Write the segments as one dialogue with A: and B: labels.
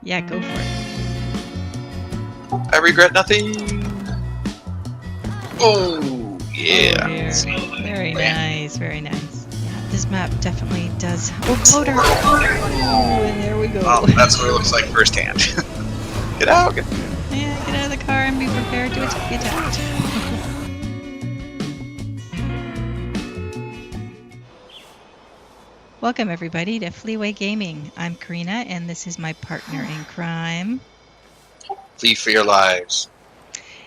A: Yeah, go for it.
B: I regret nothing. Oh, yeah.
A: Oh, dear. Very nice, very nice. Yeah, this map definitely does. Oh, floater! Oh, and there we go.
B: Oh, that's what it looks like firsthand. Get out!
A: Yeah, get out of the car and be prepared to be attacked. Welcome everybody to FleeWay Gaming. I'm Karina and this is my partner in crime.
B: Flee for your lives.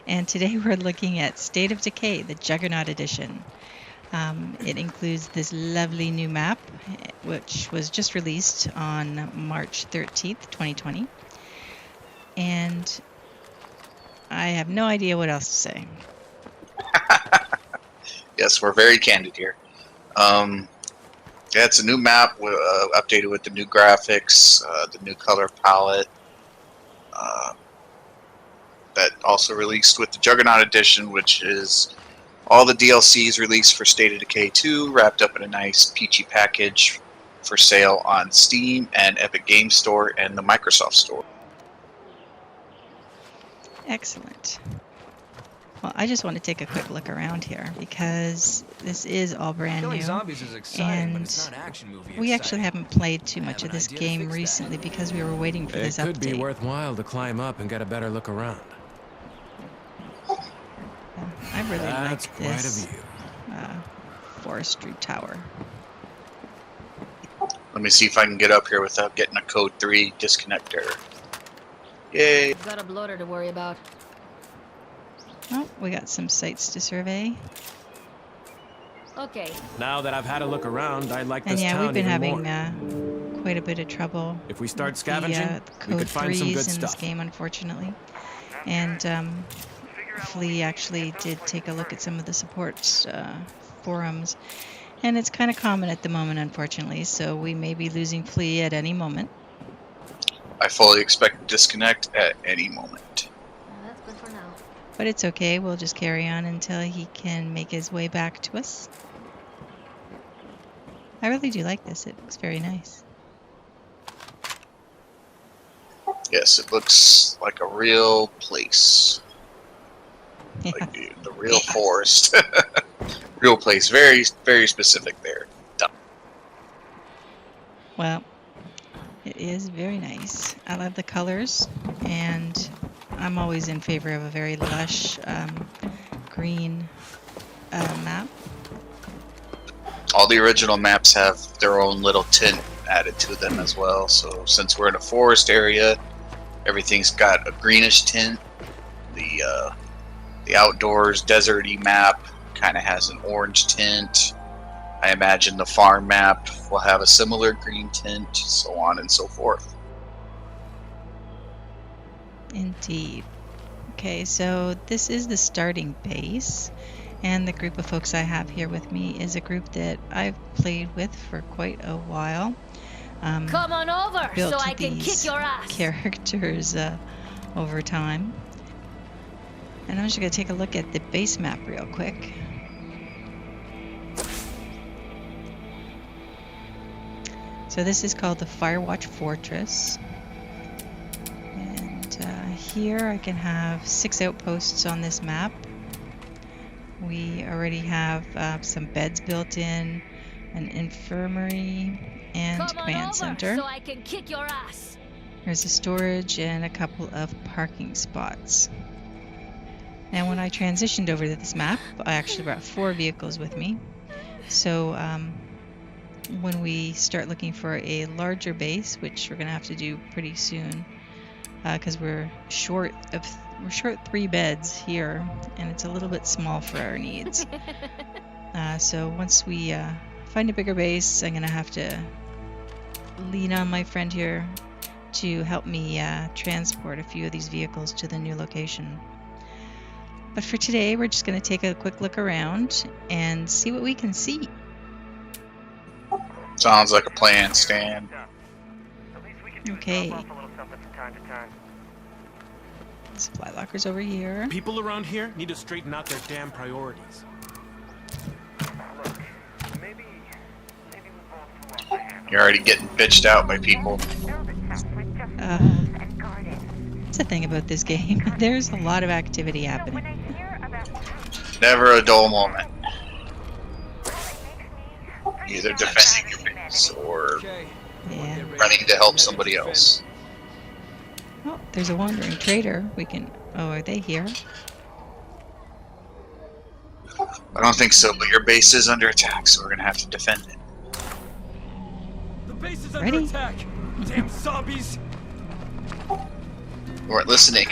A: And today we're looking at State of Decay, the Juggernaut Edition. It includes this lovely new map, which was just released on March 13th, 2020. And I have no idea what else to say.
B: Yes, we're very candid here. Yeah, it's a new map, updated with the new graphics, the new color palette. That also released with the Juggernaut Edition, which is all the DLCs released for State of Decay 2, wrapped up in a nice peachy package for sale on Steam and Epic Games Store and the Microsoft Store.
A: Excellent. Well, I just want to take a quick look around here because this is all brand new,
C: zombies is exciting,
A: and
C: but it's not action movie
A: we actually
C: exciting.
A: haven't played too much of
C: an
A: this
C: idea to
A: game
C: fix that.
A: recently because we were waiting for
D: It
A: this
D: could
A: update.
D: be worthwhile to climb up and get a better look around.
A: I really
D: That's
A: like
D: quite
A: this
D: a view.
A: forestry tower.
B: Let me see if I can get up here without getting a code 3 disconnector. Yay!
E: You've got a bloater to worry about.
A: Oh, we got some sites to survey.
E: Okay.
D: Now that I've had a look around, I like
A: And
D: this
A: yeah,
D: town
A: we've been
D: even
A: having
D: more.
A: quite a bit of trouble
D: If we start
A: with
D: scavenging,
A: the
D: we
A: code
D: could find some
A: 3s
D: good
A: in this
D: stuff.
A: game, unfortunately. And Flea actually did take a look at some of the support forums, and it's kind of common at the moment, unfortunately. So we may be losing Flea at any moment.
B: I fully expect to disconnect at any moment.
E: That's good for now.
A: But it's okay, we'll just carry on until he can make his way back to us. I really do like this, it looks very nice.
B: Yes, it looks like a real place.
A: Yeah.
B: Like the real forest. Real place. Very, very specific there.
A: Well, it is very nice. I love the colors, and I'm always in favor of a very lush green map.
B: All the original maps have their own little tint added to them as well. So since we're in a forest area, everything's got a greenish tint. The outdoors deserty map kind of has an orange tint. I imagine the farm map will have a similar green tint, so on and so forth.
A: Indeed. Okay, so this is the starting base, and the group of folks I have here with me is a group that I've played with for quite a while.
E: Come on over
A: Built
E: so I can
A: these
E: kick your ass.
A: characters over time. And I'm just going to take a look at the base map real quick. So this is called the Firewatch Fortress. And here I can have 6 outposts on this map. We already have some beds built in, an infirmary, and
E: Come on
A: command
E: over
A: center.
E: so I can kick your ass.
A: There's a storage and a couple of parking spots. And when I transitioned over to this map, I actually brought 4 vehicles with me. So when we start looking for a larger base, which we're going to have to do pretty soon, because we're short 3 beds here, and it's a little bit small for our needs. So once we find a bigger base, I'm going to have to lean on my friend here to help me transport a few of these vehicles to the new location. But for today, we're just going to take a quick look around and see what we can see.
B: Sounds like a plan, Stan.
A: Okay. Supply lockers over here.
D: People around here need to straighten out their damn priorities.
B: You're already getting bitched out by people.
A: That's the thing about this game. There's a lot of activity happening.
B: Never a dull moment. Either defending your base or
A: Yeah.
B: running to help somebody else.
A: Oh, there's a wandering trader. We can. Oh, are they here?
B: I don't think so, but your base is under attack, so we're gonna have to defend it.
D: The base is
A: Ready?
D: under attack. Damn zombies.
B: You weren't listening.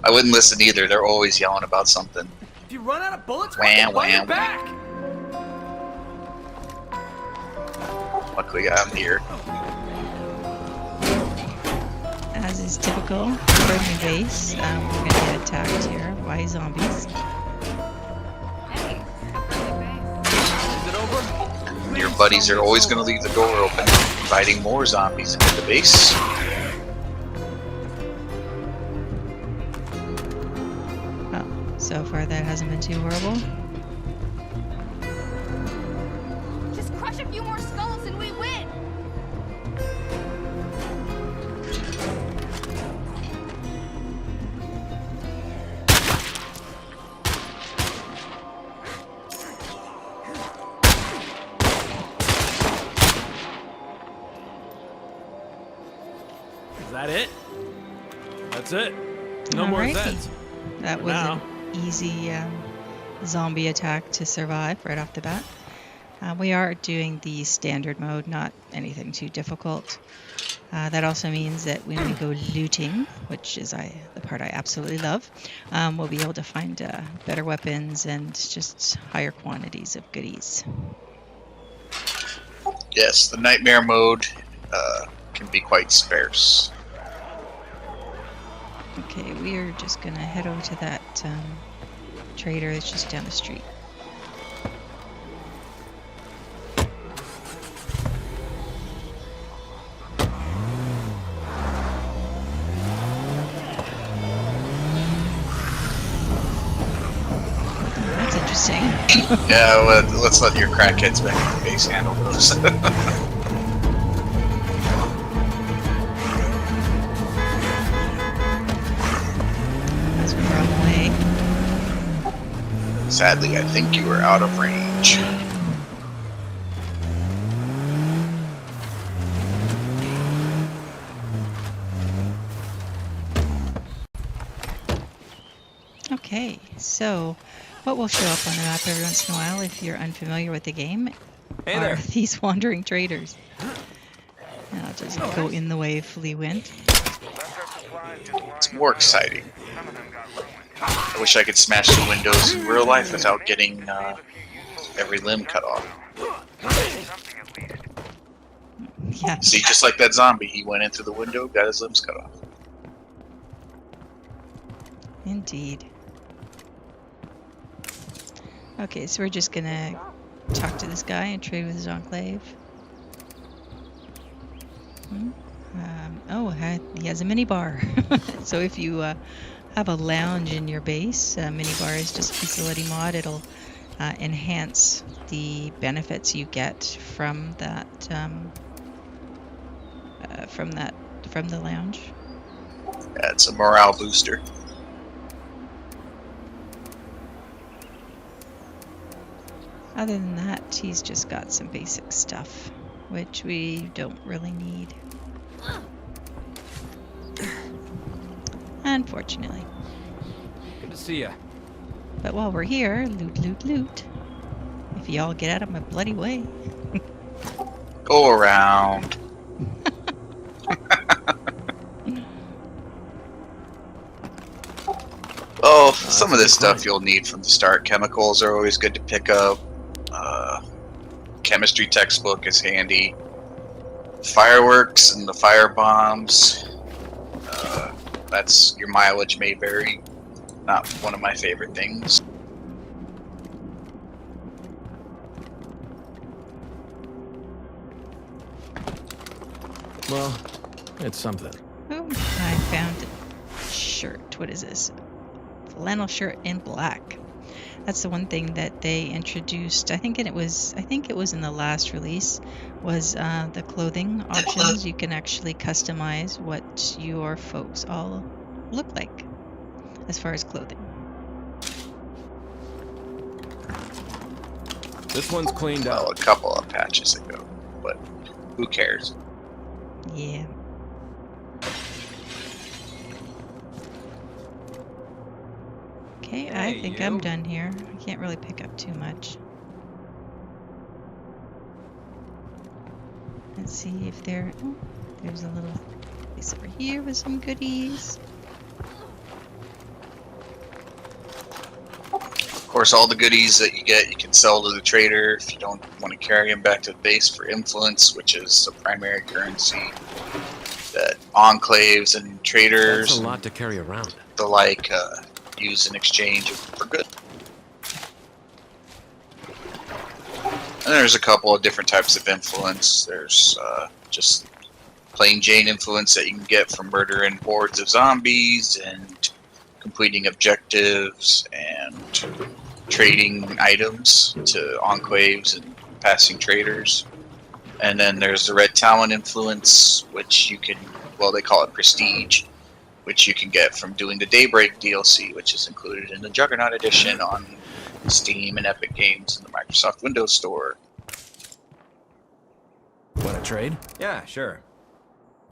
B: I wouldn't listen either. They're always yelling about something.
D: If you run out of bullets,
B: Wham,
D: run
B: wham,
D: back.
B: Luckily, I'm here.
A: As is typical for the base, we're gonna get attacked here by zombies.
D: Is it over?
B: Your buddies are always gonna leave the door open, inviting more zombies into the base.
A: Oh, so far that hasn't been too horrible.
E: Just crush a few more skulls and we win.
D: Is that it? That's it. No more
A: Alrighty.
D: Zeds.
A: That was
D: Now.
A: an easy zombie attack to survive right off the bat. We are doing the standard mode, not anything too difficult. That also means that when we go looting, which is the part I absolutely love, we'll be able to find better weapons and just higher quantities of goodies.
B: Yes, the nightmare mode can be quite sparse.
A: Okay, we are just gonna head over to that trader that's just down the street. That's interesting.
B: Yeah, well, let's let your crackheads back in the base handle those.
A: That's the wrong way.
B: Sadly, I think you are out of range.
A: Okay, so what will show up on the map every once in a while, if you're unfamiliar with the game,
D: Hey
A: are
D: there.
A: these wandering traders. And I'll just go in the way Flea went.
B: It's more exciting. I wish I could smash the windows in real life without getting every limb cut off.
A: Yeah,
B: See, just like that zombie, he went in through the window, got his limbs cut off.
A: indeed. Okay, so we're just gonna talk to this guy and trade with his enclave. He has a mini bar. So if you have a lounge in your base, mini bar is just a facility mod. It'll enhance the benefits you get from that from the lounge.
B: Yeah, it's a morale booster.
A: Other than that, he's just got some basic stuff, which we don't really need. Unfortunately.
D: Good to see ya.
A: But while we're here, loot, loot, loot. If y'all get out of my bloody way.
B: Go around. Oh, some of this stuff you'll need from the start. Chemicals are always good to pick up. Chemistry textbook is handy. Fireworks and the fire bombs. That's your mileage may vary. Not one of my favorite things.
D: Well, it's something.
A: Oh, I found a shirt. What is this? Flannel shirt in black. That's the one thing that they introduced. I think it was in the last release, was the clothing options. You can actually customize what your folks all look like as far as clothing.
D: This one's cleaned
B: Well, a
D: out.
B: couple of patches ago, but who cares?
A: Yeah. Okay, I
D: Hey,
A: think
D: you.
A: I'm done here. I can't really pick up too much. Let's see if there... Oh, there's a little place over here with some goodies.
B: Of course, all the goodies that you get, you can sell to the trader if you don't want to carry them back to the base for influence, which is the primary currency that enclaves and traders
C: That's a
B: and
C: lot to carry around.
B: the like use in exchange for good. And there's a couple of different types of influence. There's just plain Jane influence that you can get from murdering hordes of zombies and completing objectives and trading items to enclaves and passing traders. And then there's the Red Talon influence, which you can, well, they call it prestige, which you can get from doing the Daybreak DLC, which is included in the Juggernaut Edition on Steam and Epic Games and the Microsoft Windows Store.
C: Want to trade?
D: Yeah, sure.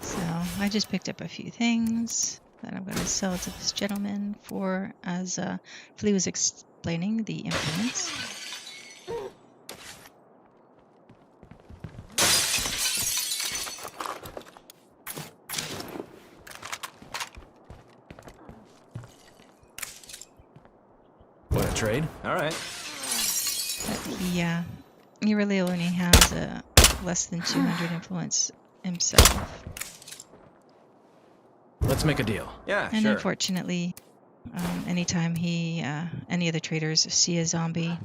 A: So I just picked up a few things that I'm going to sell to this gentleman for, as Flea was explaining, the implements.
C: Want to trade?
D: All right.
A: But he really only has less than 200 influence himself.
C: Let's make a deal.
D: Yeah,
A: And
D: sure.
A: unfortunately, anytime any of the traders see a zombie,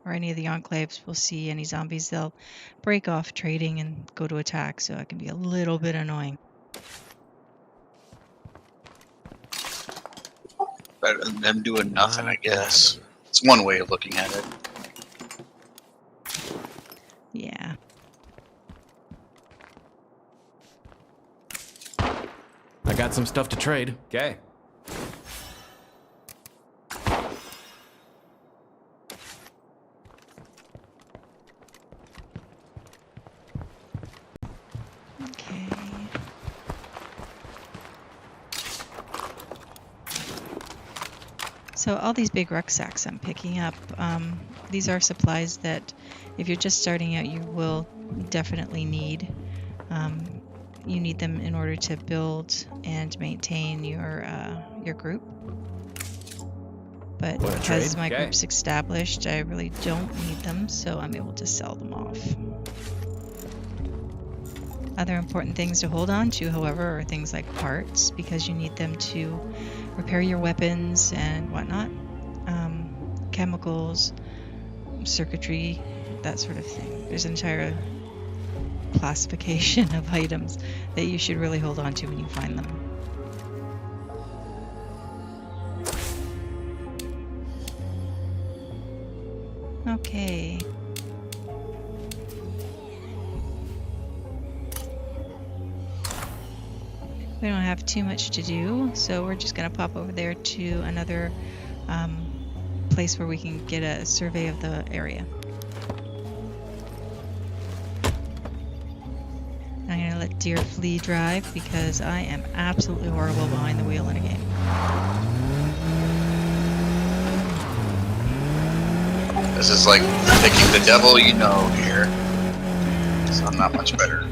A: or any of the enclaves will see any zombies, they'll break off trading and go to attack, so it can be a little bit annoying.
B: Better than them doing nothing, I guess. It's one way of looking at it.
A: Yeah.
C: I got some stuff to trade.
D: Okay.
A: Okay. So all these big rucksacks I'm picking up, these are supplies that if you're just starting out, you will definitely need. You need them in order to build and maintain your group. But
C: Wanna
A: because
C: trade?
A: my
D: Okay.
A: group's established, I really don't need them, so I'm able to sell them off. Other important things to hold on to, however, are things like parts, because you need them to repair your weapons and whatnot. Chemicals, circuitry, that sort of thing. There's an entire classification of items that you should really hold on to when you find them. Okay. We don't have too much to do, so we're just going to pop over there to another place where we can get a survey of the area. I'm going to let dear Flea drive because I am absolutely horrible behind the wheel in a game.
B: This is like picking the devil you know here. So I'm not much better.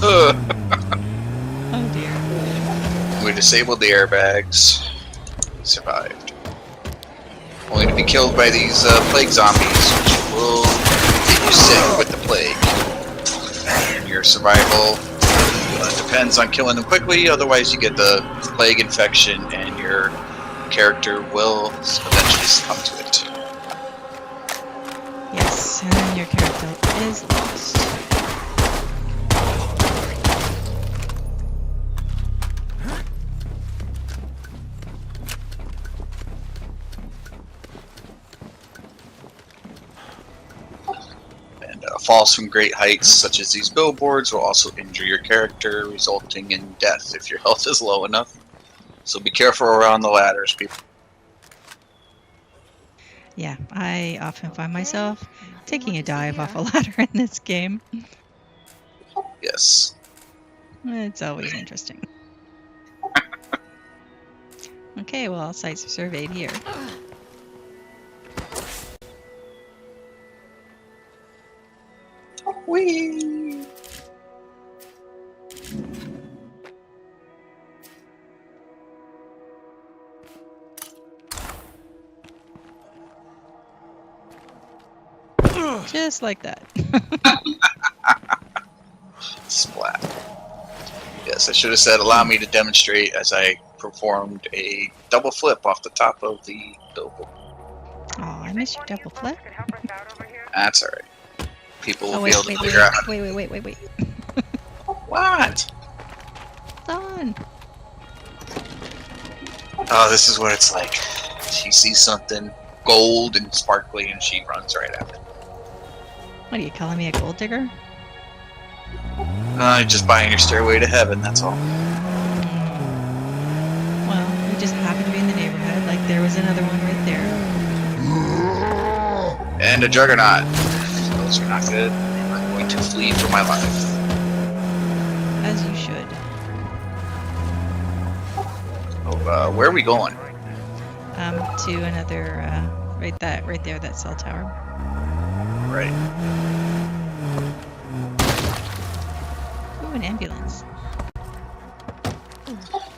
A: Oh dear.
B: We disabled the airbags. We survived. Only to be killed by these plague zombies, which will get you sick with the plague. And your survival depends on killing them quickly, otherwise you get the plague infection and your character will eventually succumb to it.
A: Yes, and then your character is lost.
B: falls from great heights, such as these billboards, will also injure your character, resulting in death if your health is low enough. So be careful around the ladders, people.
A: Yeah, I often find myself taking a dive off a ladder in this game.
B: Yes.
A: It's always interesting. Okay, well, all sites are surveyed here.
B: Whee!
A: Just like that.
B: Splat. Yes, I should have said, allow me to demonstrate as I performed a double flip off the top of the billboard.
A: Oh, I missed your double flip.
B: That's alright. People will
A: Oh,
B: be able to figure out.
A: wait.
B: What?
A: It's on.
B: Oh, this is what it's like. She sees something gold and sparkly and she runs right at it.
A: What are you calling me, a gold digger?
B: Just buying your stairway to heaven, that's all.
A: Well, we just happened to be in the neighborhood. Like, there was another one right there.
B: And a Juggernaut. Those are not good. I'm going to flee for my life.
A: As you should.
B: Oh, where are we going?
A: To another, right there, that cell tower.
B: Right.
A: Ooh, an ambulance.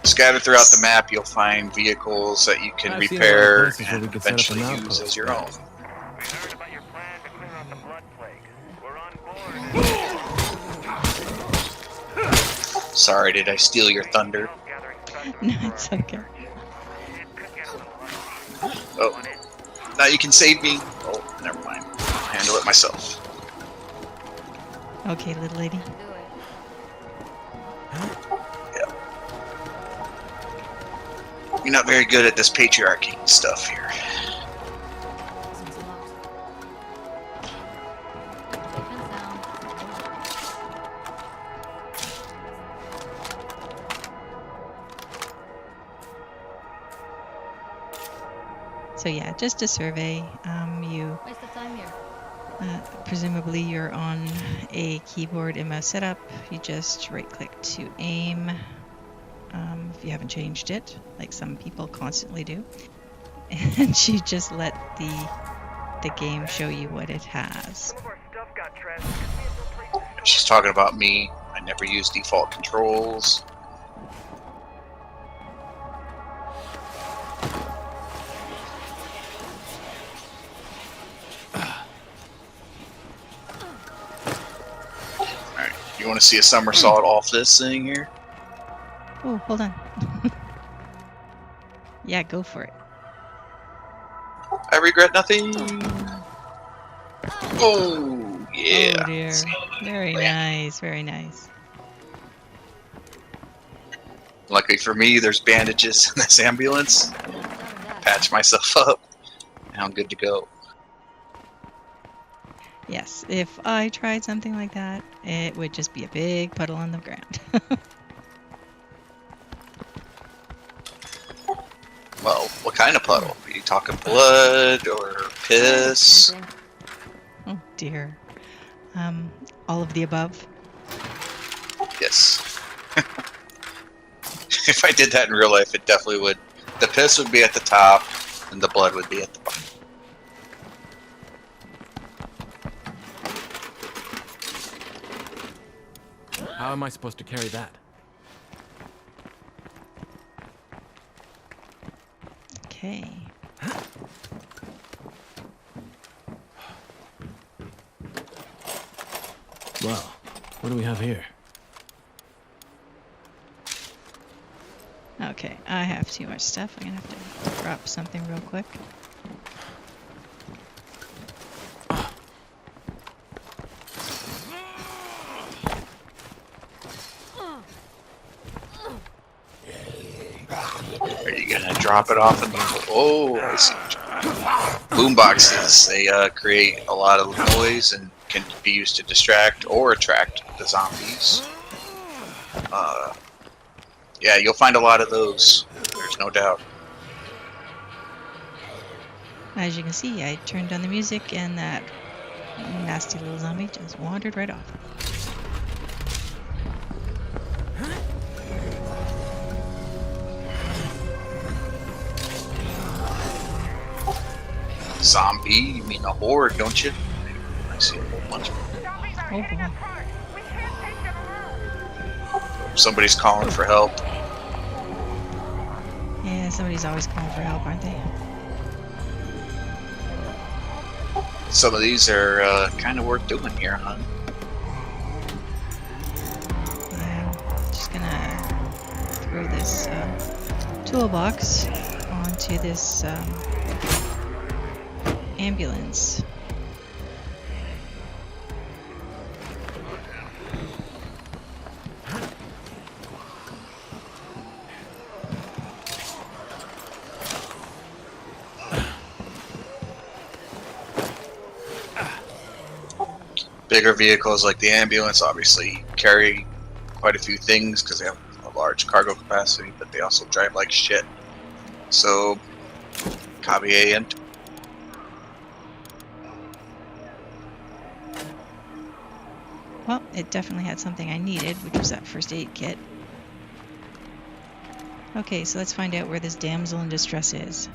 B: Scattered throughout the map, you'll find vehicles that you can
C: I've seen a lot of
B: repair
C: places where we
B: and
C: could set up
B: eventually
C: an
B: use
C: outpost.
B: as your own.
F: We heard about your plan to clear out the blood plague. We're on board.
B: Sorry, did I steal your thunder?
A: No, it's okay.
B: Oh, now you can save me. Oh, never mind. I'll handle it myself.
A: Okay, little lady.
E: Do it.
B: You're not very good at this patriarchy stuff here.
E: Seems locked. Safe and sound.
A: So yeah, just a survey. You
E: Waste of time here.
A: presumably you're on a keyboard and mouse setup. You just right-click to aim. If you haven't changed it, like some people constantly do, and you just let the game show you what it has.
F: Some of our stuff got trashed. Could we infiltrate the store?
B: She's talking about me. I never use default controls. Alright, you want to see a somersault off this thing here?
A: Oh, hold on. Yeah, go for it.
B: I regret nothing. Oh, yeah.
A: Oh dear. Very nice, very nice.
B: Luckily for me, there's bandages in this ambulance. Patch myself up. Now I'm good to go.
A: Yes, if I tried something like that, it would just be a big puddle on the ground.
B: Well, what kind of puddle? Are you talking blood or piss?
A: Oh dear. All of the above.
B: Yes. If I did that in real life, it definitely would. The piss would be at the top, and the blood would be at the bottom.
C: How am I supposed to carry that?
A: Okay.
C: Well, what do we have here?
A: Okay, I have too much stuff. I'm gonna have to drop something real quick.
B: Are you gonna drop it off in the... Oh, I see. Boom boxes. They create a lot of noise and can be used to distract or attract the zombies. Yeah, you'll find a lot of those. There's no doubt.
A: As you can see, I turned down the music and that nasty little zombie just wandered right off.
B: Zombie? You mean a horde, don't you? I see a whole bunch of them.
F: Zombies are
A: Oh,
F: hitting
A: boy.
F: us hard. We can't take them around.
B: Somebody's calling for help.
A: Yeah, somebody's always calling for help, aren't they?
B: Some of these are kind of worth doing here, huh?
A: Yeah, I'm just gonna throw this toolbox onto this ambulance.
B: Bigger vehicles like the ambulance obviously carry quite a few things because they have a large cargo capacity, but they also drive like shit. So, caveat empty.
A: Well, it definitely had something I needed, which was that first aid kit. Okay, so let's find out where this damsel in distress is.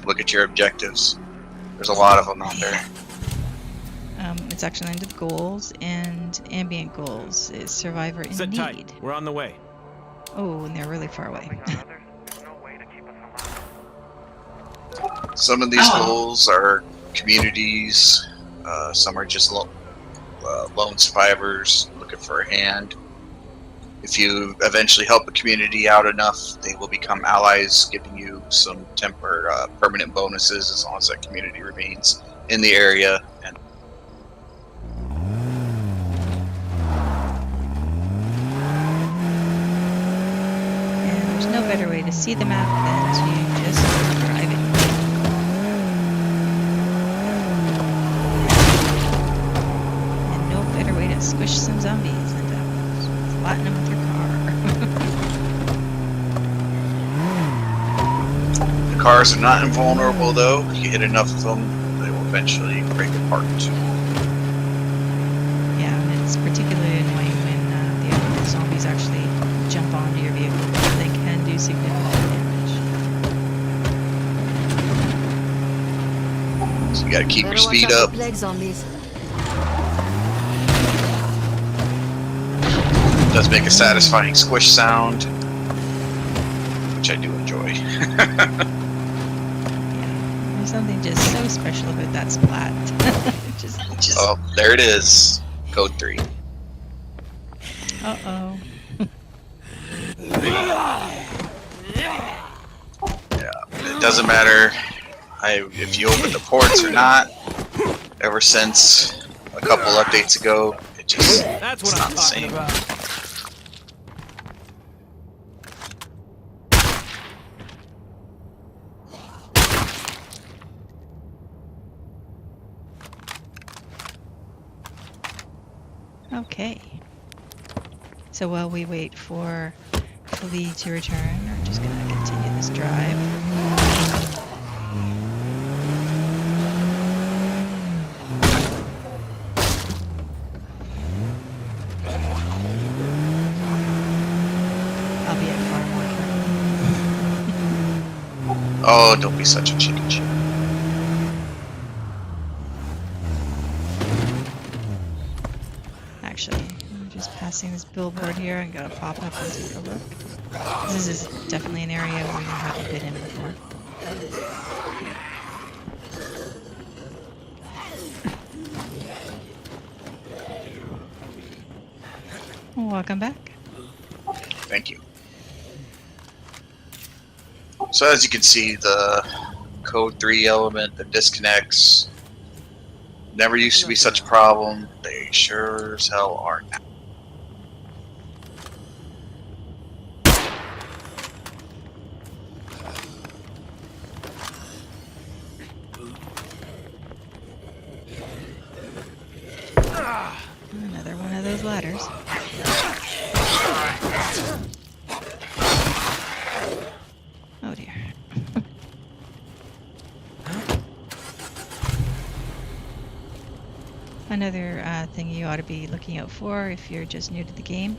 B: Look at your objectives. There's a lot of them out there.
A: It's actually under the goals and ambient goals. Is survivor in
D: Sit
A: need.
D: tight. We're on the way.
A: Oh, and they're really far away.
F: We got others. There's no way to keep us alive.
B: Some of these goals are communities. Some are just lone survivors looking for a hand. If you eventually help a community out enough, they will become allies, giving you some permanent bonuses as long as that community remains in the area. And
A: And there's no better way to see the map than to just drive it. And no better way to squish some zombies than to flatten them with your car.
B: the cars are not invulnerable, though. You hit enough of them, they will eventually break apart.
A: Yeah, and it's particularly annoying when the zombies actually jump onto your vehicle. They can do significant damage.
B: So you gotta keep your
G: Better watch
B: speed
G: out
B: up.
G: for plague zombies.
B: It does make a satisfying squish sound, which I do enjoy.
A: Yeah, there's something just so special about that splat. just
B: Oh, there it is. Code 3.
A: uh-oh.
B: It doesn't matter if you open the ports or not. Ever since a couple updates ago,
D: That's
B: it's
D: what
B: not
D: I'm
B: the
D: talking
B: same.
D: about.
A: Okay. So while we wait for Flea to return, we're just gonna continue this drive. I'll be at far more careful.
B: Oh, don't be such a chicken shit.
A: Actually, I'm just passing this billboard here. I'm gonna pop up and take a look. This is definitely an area we haven't been in before. Welcome back.
B: Thank you. So as you can see, the code 3 element that disconnects never used to be such a problem. They sure as hell are now.
A: ladders. Oh dear. Another thing you ought to be looking out for if you're just new to the game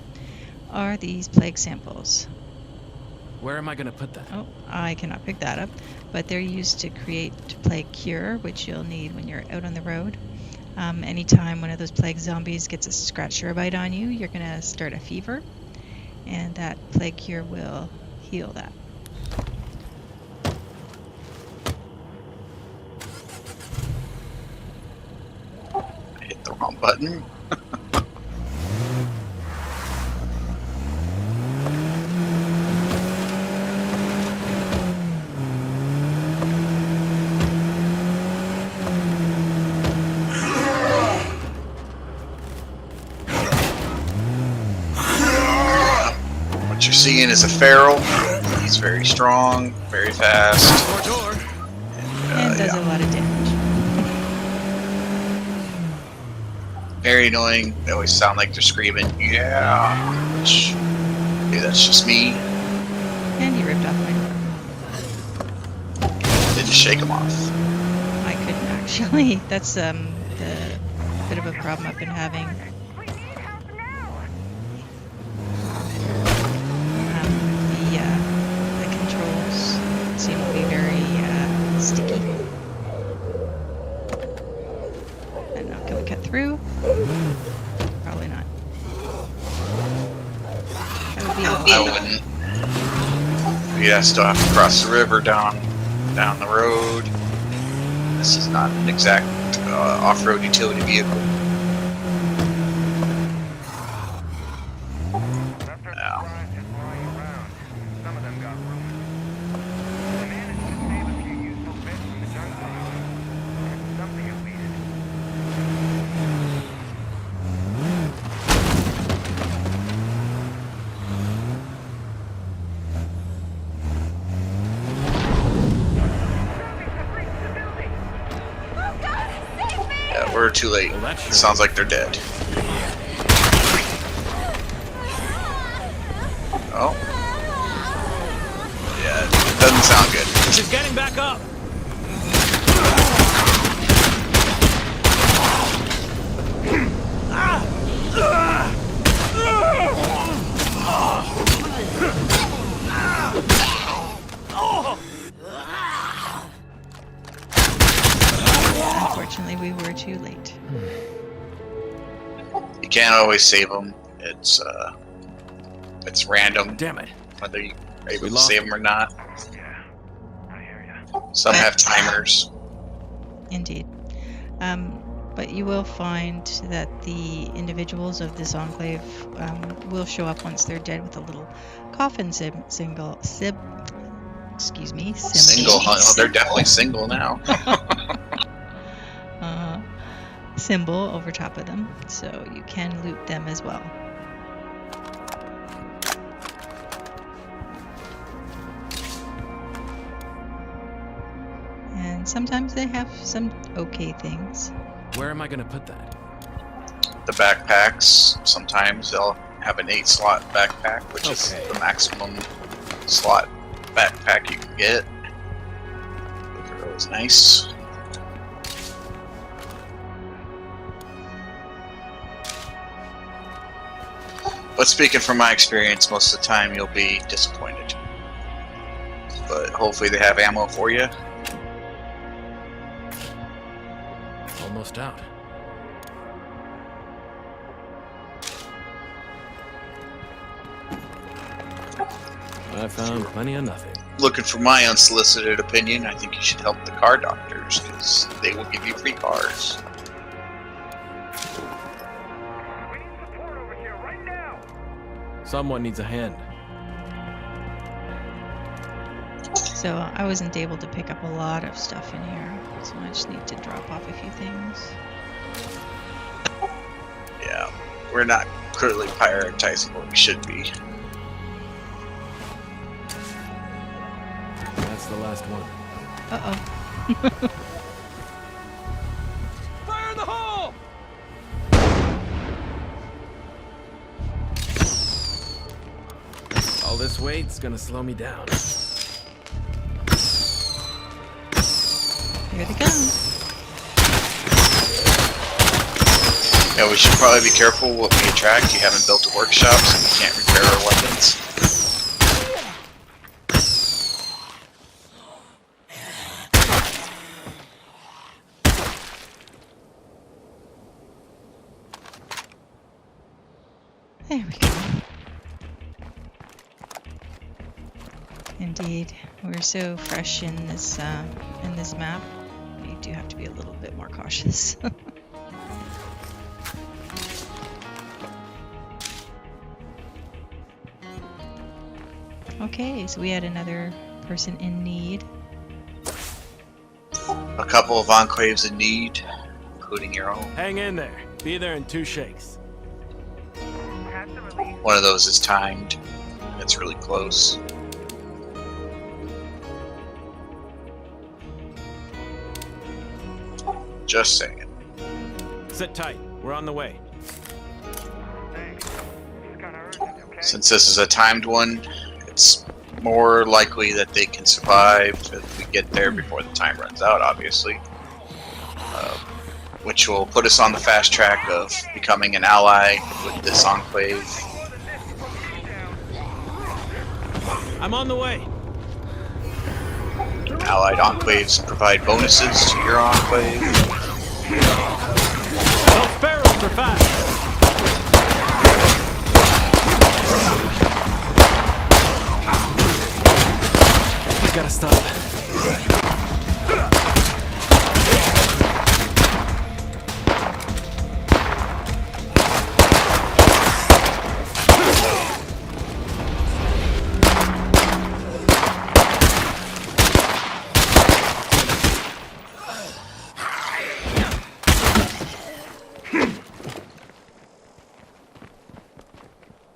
A: are these plague samples.
C: Where am I gonna put that?
A: Oh, I cannot pick that up, but they're used to create plague cure, which you'll need when you're out on the road. Anytime one of those plague zombies gets a scratch or a bite on you, you're going to start a fever, and that plague cure will heal that.
B: I hit the wrong button. What you're seeing is a feral. He's very strong, very fast.
A: And does a lot of damage.
B: Very annoying. They always sound like they're screaming, yeah. Which, maybe that's just me.
A: And he ripped off my door.
B: Didn't shake them off.
A: I couldn't actually. That's the bit of a problem I've been having.
E: We need help now.
A: The controls seem to be very sticky. I don't know, can we cut through? Probably not. That would be
B: I wouldn't. Yeah, still have to cross the river down the road. This is not an exact off-road utility vehicle.
F: After
B: Ow.
F: supplies just lying around, some of them got ruined. They managed to save a few useful bits from the gunpowder. It's something at least.
E: Oh God, save me!
B: Yeah, we're too late.
C: Well, that's
B: It
C: sure.
B: sounds like they're dead. Oh. Yeah, it doesn't sound good.
C: She's getting back up!
A: Unfortunately, we were too late.
B: You can't always save them. It's random
C: Damn it.
B: whether you're able
C: We
B: to
C: lost
B: save them or not.
F: Yeah, I hear ya.
B: Some have timers.
A: Indeed. But you will find that the individuals of this enclave will show up once they're dead with a little coffin symbol.
B: Single, huh? Oh, they're definitely single now.
A: Symbol over top of them, so you can loot them as well. And sometimes they have some okay things.
C: Where am I gonna put that?
B: The backpacks, sometimes they'll have an 8-slot backpack, which is
C: Okay.
B: the maximum slot backpack you can get. Those are always nice. But speaking from my experience, most of the time you'll be disappointed. But hopefully they have ammo for you.
C: Almost out. I found plenty of nothing.
B: Looking for my unsolicited opinion, I think you should help the car doctors, because they will give you free cars.
F: We need support over here right now.
C: Someone needs a hand.
A: So I wasn't able to pick up a lot of stuff in here, so I just need to drop off a few things.
B: Yeah, we're not clearly prioritizing what we should be.
C: That's the last one.
A: Uh-oh.
D: Fire in the hole!
C: All this weight's gonna slow me down.
A: Here they come.
B: Yeah, we should probably be careful what we attract. You haven't built a workshop, so we can't repair our weapons.
A: There we go. Indeed, we're so fresh in this map. We do have to be a little bit more cautious. Okay, so we had another person in need.
B: A couple of enclaves in need, including your own.
D: Hang in there. Be there in 2 shakes.
F: Have to release.
B: One of those is timed. It's really close. Just saying.
D: Sit tight. We're on the way.
F: Thanks. It's kind of urgent, okay?
B: Since this is a timed one, it's more likely that they can survive if we get there before the time runs out, obviously. Which will put us on the fast track of becoming an ally with this enclave.
D: I'm on the way.
B: Allied enclaves provide bonuses to your enclave.
D: Those barrels are fast.
C: I gotta stop.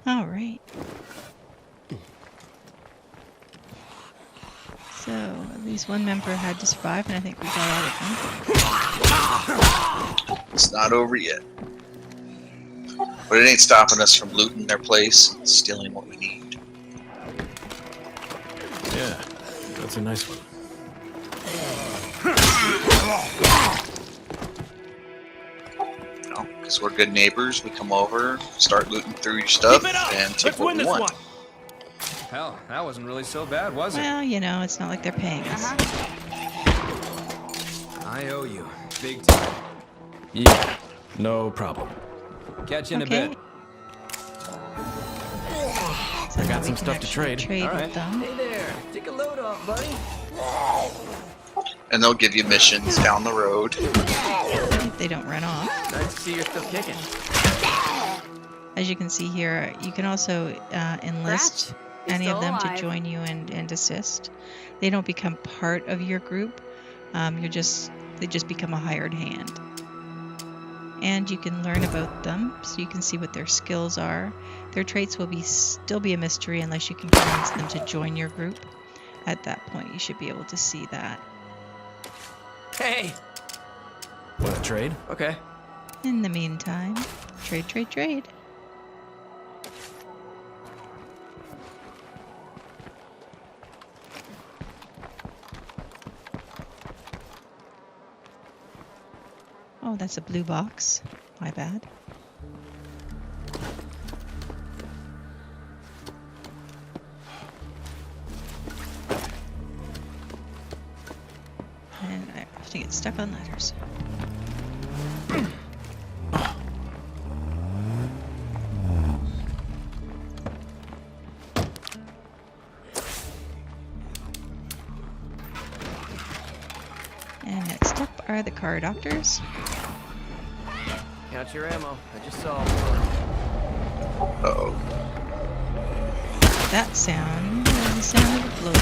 A: All right. So at least one member had to survive, and I think we got all of them.
B: It's not over yet. But it ain't stopping us from looting their place and stealing what we need.
C: Yeah, that's a nice one.
B: Because we're good neighbors, we come over, start looting through your stuff,
D: Keep it up.
B: and take
D: Let's
B: what
D: win
B: we
D: this
B: want.
D: one.
G: Hell, that wasn't really so bad, was it?
A: Well, you know, it's not like they're paying us.
G: I owe you. Big time.
C: Yeah, no problem.
G: Catch you in
A: Okay.
G: a bit.
A: So
C: I got
A: now we
C: some
A: can
C: stuff to
A: actually
C: trade.
G: All
A: with
G: right.
A: them.
G: Hey there. Take a load off, buddy.
B: And they'll give you missions down the road.
A: If they don't run off.
G: Nice to see you're still kicking.
A: As you can see here, you can also enlist any of them to join you and assist. They don't become part of your group. They just become a hired hand. And you can learn about them, so you can see what their skills are. Their traits will still be a mystery unless you can convince them to join your group. At that point, you should be able to see that.
G: Hey.
C: Want to trade?
G: Okay.
A: In the meantime, trade, trade, trade. Oh, that's a blue box. My bad. And I have to get stuck on ladders. And next up are the car doctors.
G: Count your ammo. I just saw.
B: Uh-oh.
A: That sound is the sound of a bloater.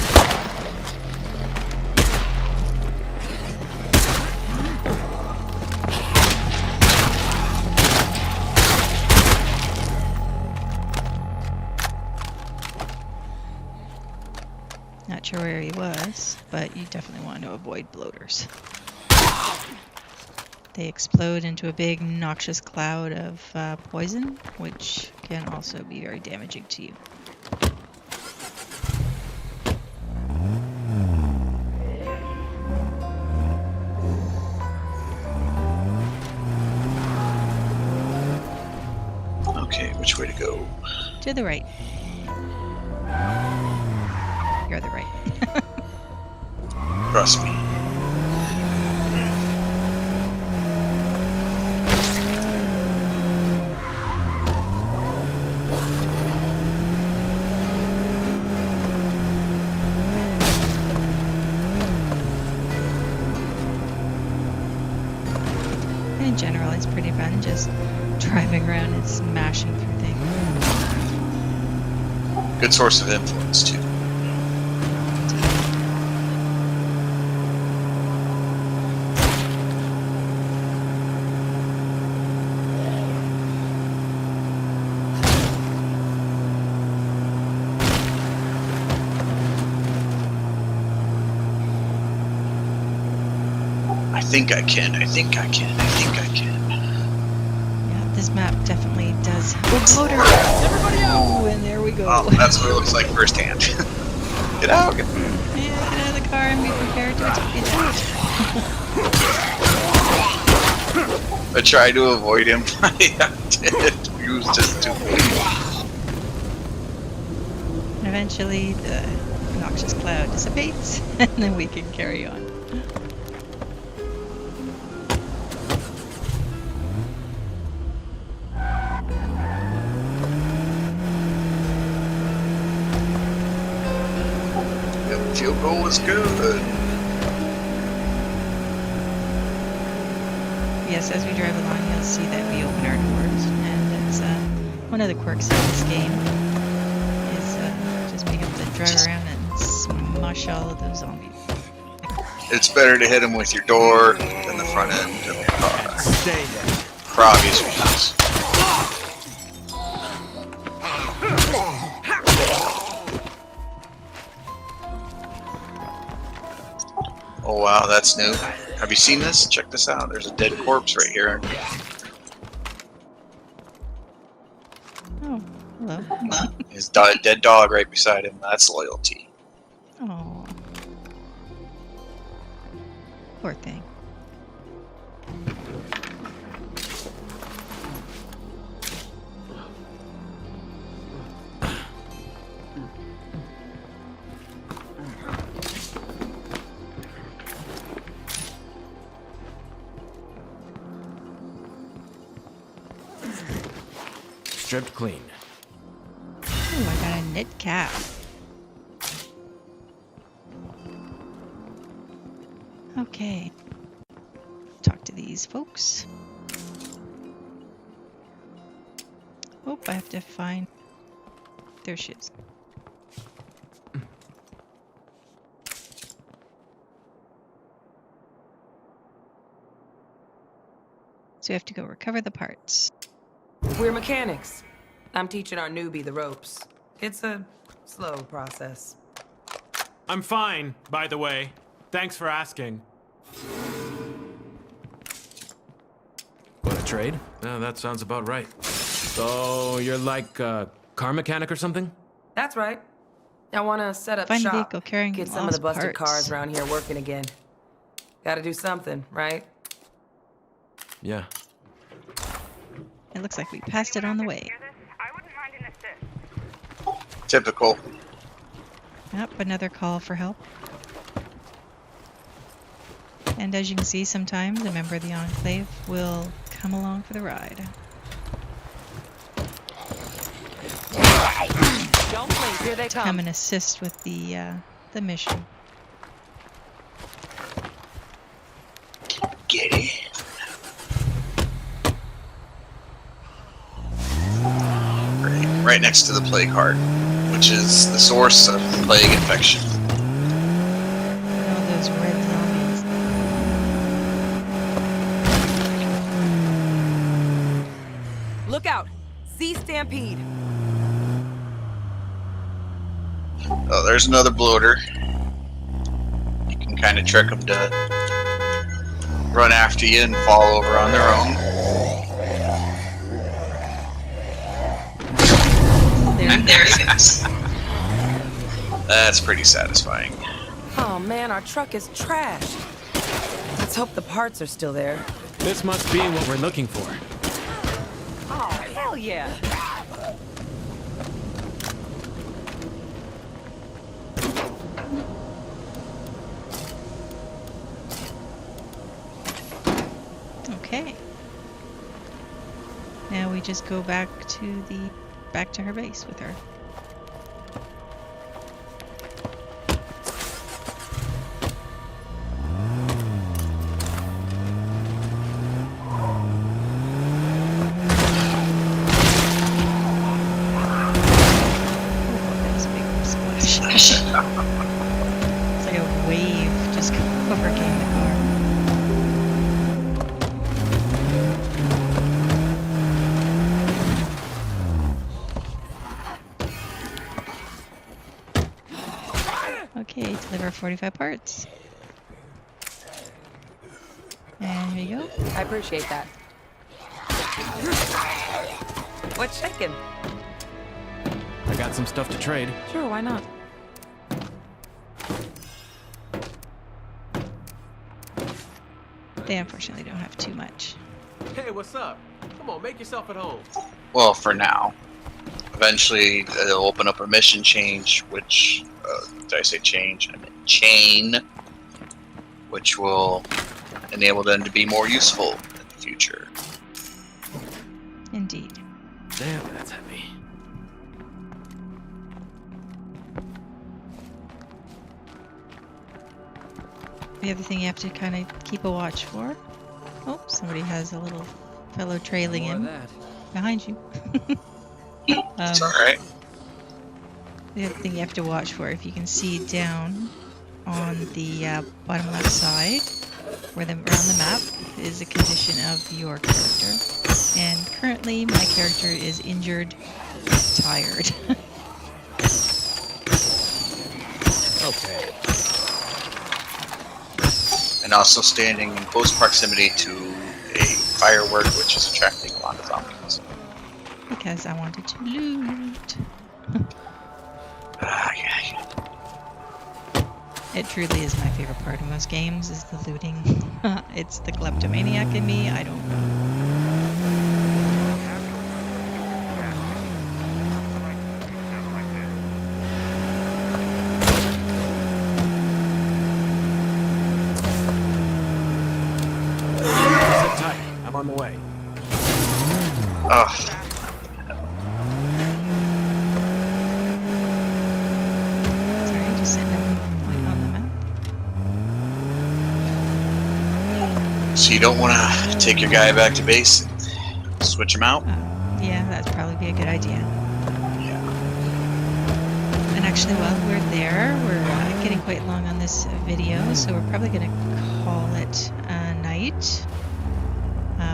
A: Not sure where he was, but you definitely want to avoid bloaters. They explode into a big noxious cloud of poison, which can also be very damaging to you. To the right. You're the right.
B: Trust me.
A: In general, it's pretty fun just driving around and smashing through things.
B: Good source of influence, too. I think I can. I think I can. I think I can.
A: Yeah, this map definitely does. Oh, motor! Oh, and there we go.
B: Oh, that's what it looks like firsthand. Get out.
A: Yeah, get out of the car and be prepared to attack.
B: I tried to avoid him. I did. He was just too big.
A: And eventually, the noxious cloud dissipates, and then we can carry on.
B: The field goal was good.
A: Yes, as we drive along, you'll see that we open our doors, and it's one of the quirks of this game is just being able to drive around and smush all of those zombies.
B: It's better to hit him with your door than the front end of your car.
D: Stay there.
B: For obvious reasons. Oh wow, that's new. Have you seen this? Check this out. There's a dead corpse right here.
A: Oh, hello.
B: His dead dog right beside him. That's loyalty.
A: Oh, poor thing.
C: Stripped clean.
A: Oh, I got a knit cap. Okay. Talk to these folks. Oh, I have to find their shoes. So we have to go recover the parts.
H: We're mechanics. I'm teaching our newbie the ropes. It's a slow process.
D: I'm fine, by the way. Thanks for asking.
C: What, a trade? Yeah, that sounds about right. So, you're like a car mechanic or something?
H: That's right. I want to set up
A: Find a
H: shop.
A: vehicle carrying
H: Get some of the
A: lost
H: busted
A: parts.
H: cars around here working again. Gotta do something, right?
C: Yeah.
A: It looks like we passed it on the way.
F: Hear this? I wouldn't mind an assist.
B: Typical.
A: Yep, another call for help. And as you can see, sometimes a member of the Enclave will come along for the ride.
H: Don't blink, here they
A: Come and assist with the mission.
B: Get it. Right next to the plague heart, which is the source of plague infection.
A: And all those red zombies.
H: Look out! See Stampede.
B: Oh, there's another bloater. You can kind of trick them to run after you and fall over on their own.
A: There he
B: goes. That's pretty satisfying.
H: Oh man, our truck is trashed. Let's hope the parts are still there.
C: This must be what we're looking for.
H: Oh, hell yeah!
A: just go back to her base with her. That was a big splash. It's like a wave just overcame the car. Okay, deliver 45 parts. And here you go.
H: I appreciate that. What's shaking?
C: I got some stuff to trade.
H: Sure, why not?
A: They unfortunately don't have too much.
C: Hey, what's up? Come on, make yourself at home.
B: Well, for now. Eventually, it'll open up a mission change, which, did I say change? I meant chain, which will enable them to be more useful in the future.
A: Indeed.
C: Damn, that's heavy.
A: The other thing you have to kind of keep a watch for. Oh, somebody has a little fellow trailing
G: More of
A: in
G: that.
A: behind you.
B: It's alright.
A: The other thing you have to watch for, if you can see down on the bottom left side, where around the map, is the condition of your character. And currently, my character is injured, tired.
C: Okay.
B: And also standing in close proximity to a firework, which is attracting a lot of zombies.
A: Because I wanted to loot.
B: Yeah.
A: It truly is my favorite part of most games, is the looting. It's the kleptomaniac in me, I don't know.
C: Sit tight. I'm on the way.
B: Ugh.
A: Sorry, just sitting at one point on the map.
B: So you don't want to take your guy back to base and switch him out?
A: Yeah, that'd probably be a good idea.
B: Yeah.
A: And actually, while we're there, we're getting quite long on this video, so we're probably going to call it a night.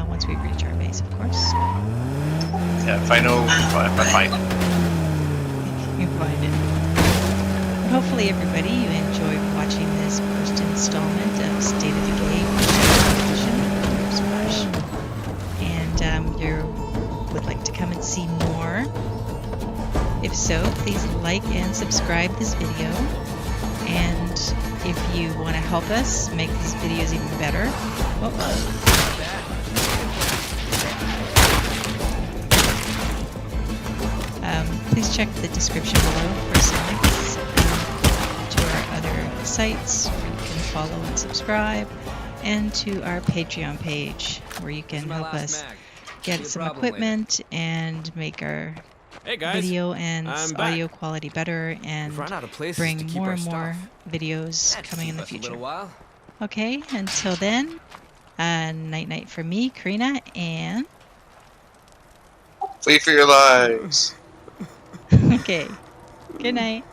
A: Once we reach our base, of course.
B: Yeah, if I know, if I find it.
A: You find it. But hopefully, everybody, you enjoyed watching this first installment of State of Decay Edition. Splash. And you would like to come and see more. If so, please like and subscribe this video. And if you want to help us make these videos even better, please check the description below for some links to our other sites where you can follow and subscribe, and to our Patreon page where you can help us get some equipment and make our
D: Hey guys.
A: video and
D: I'm back.
A: audio quality better, and
G: We've run out of places
A: bring
G: to keep
A: more
G: our
A: and more
G: stuff.
A: videos
G: That
A: coming in
G: keep
A: the
G: us a little
A: future.
G: while.
A: Okay, until then, night night from me, Karina, and
B: Flee for your lives.
A: okay, good night.